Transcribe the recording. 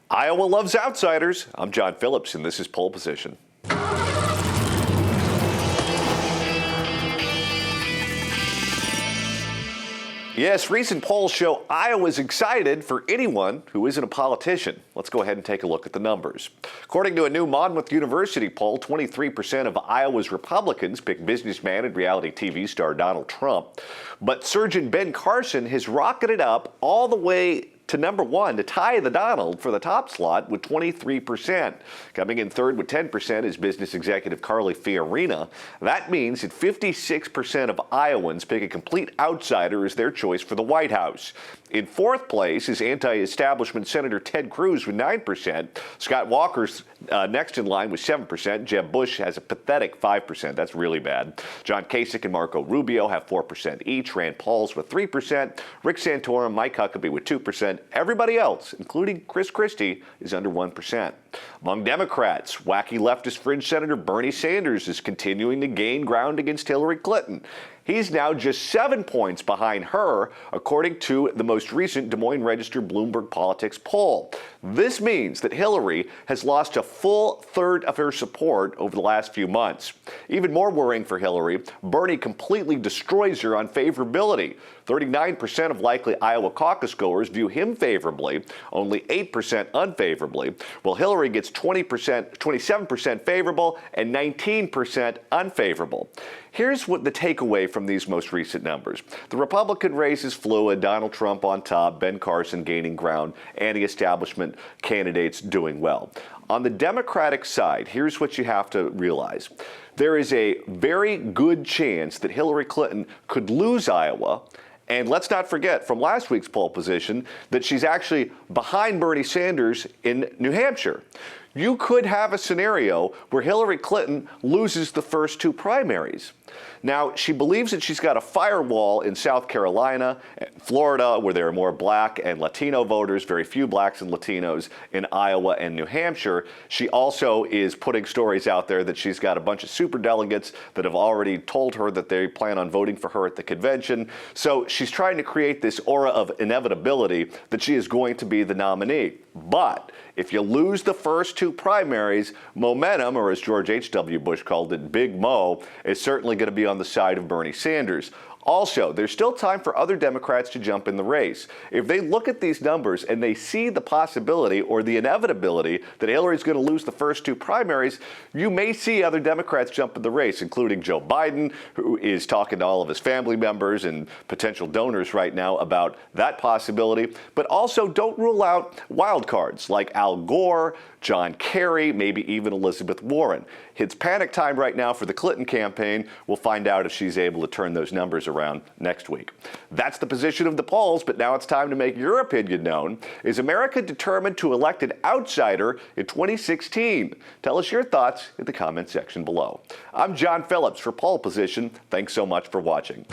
Iowa loves outsiders. I'm John Phillips, and this is Pole Position. Yes, recent polls show Iowa's excited for anyone who isn't a politician. Let's go ahead and take a look at the numbers. According to a new Monmouth University poll, 23% of Iowa's Republicans pick businessman and reality TV star Donald Trump. But surgeon Ben Carson has rocketed up all the way to number one to tie the Donald for the top slot with 23%. Coming in third with 10% is business executive Carly Fiorina. That means that 56% of Iowans pick a complete outsider as their choice for the White House. In fourth place is anti-establishment Senator Ted Cruz with 9%. Scott Walker's next in line with 7%. Jeb Bush has a pathetic 5%. That's really bad. John Kasich and Marco Rubio have 4% each. Rand Paul's with 3%. Rick Santorum, Mike Huckabee with 2%. Everybody else, including Chris Christie, is under 1%. Among Democrats, wacky leftist fringe Senator Bernie Sanders is continuing to gain ground against Hillary Clinton. He's now just 7 points behind her, according to the most recent Des Moines Register Bloomberg Politics poll. This means that Hillary has lost a full third of her support over the last few months. Even more worrying for Hillary, Bernie completely destroys her on favorability. 39% of likely Iowa caucus goers view him favorably, only 8% unfavorably, while Hillary gets 27% favorable and 19% unfavorable. Here's what the takeaway from these most recent numbers. The Republican race is fluid, Donald Trump on top, Ben Carson gaining ground, anti-establishment candidates doing well. On the Democratic side, here's what you have to realize. There is a very good chance that Hillary Clinton could lose Iowa. And let's not forget from last week's poll position that she's actually behind Bernie Sanders in New Hampshire. You could have a scenario where Hillary Clinton loses the first two primaries. Now, she believes that she's got a firewall in South Carolina, Florida, where there are more black and Latino voters, very few blacks and Latinos in Iowa and New Hampshire. She also is putting stories out there that she's got a bunch of superdelegates that have already told her that they plan on voting for her at the convention. So she's trying to create this aura of inevitability that she is going to be the nominee. But if you lose the first two primaries, momentum, or as George H.W. Bush called it, Big Mo, is certainly going to be on the side of Bernie Sanders. Also, there's still time for other Democrats to jump in the race. If they look at these numbers and they see the possibility or the inevitability that Hillary's going to lose the first two primaries, you may see other Democrats jump in the race, including Joe Biden, who is talking to all of his family members and potential donors right now about that possibility. But also don't rule out wild cards like Al Gore, John Kerry, maybe even Elizabeth Warren. It's panic time right now for the Clinton campaign. We'll find out if she's able to turn those numbers around next week. That's the position of the polls, but now it's time to make your opinion known. Is America determined to elect an outsider in 2016? Tell us your thoughts in the comment section below. I'm John Phillips for Pole Position. Thanks so much for watching.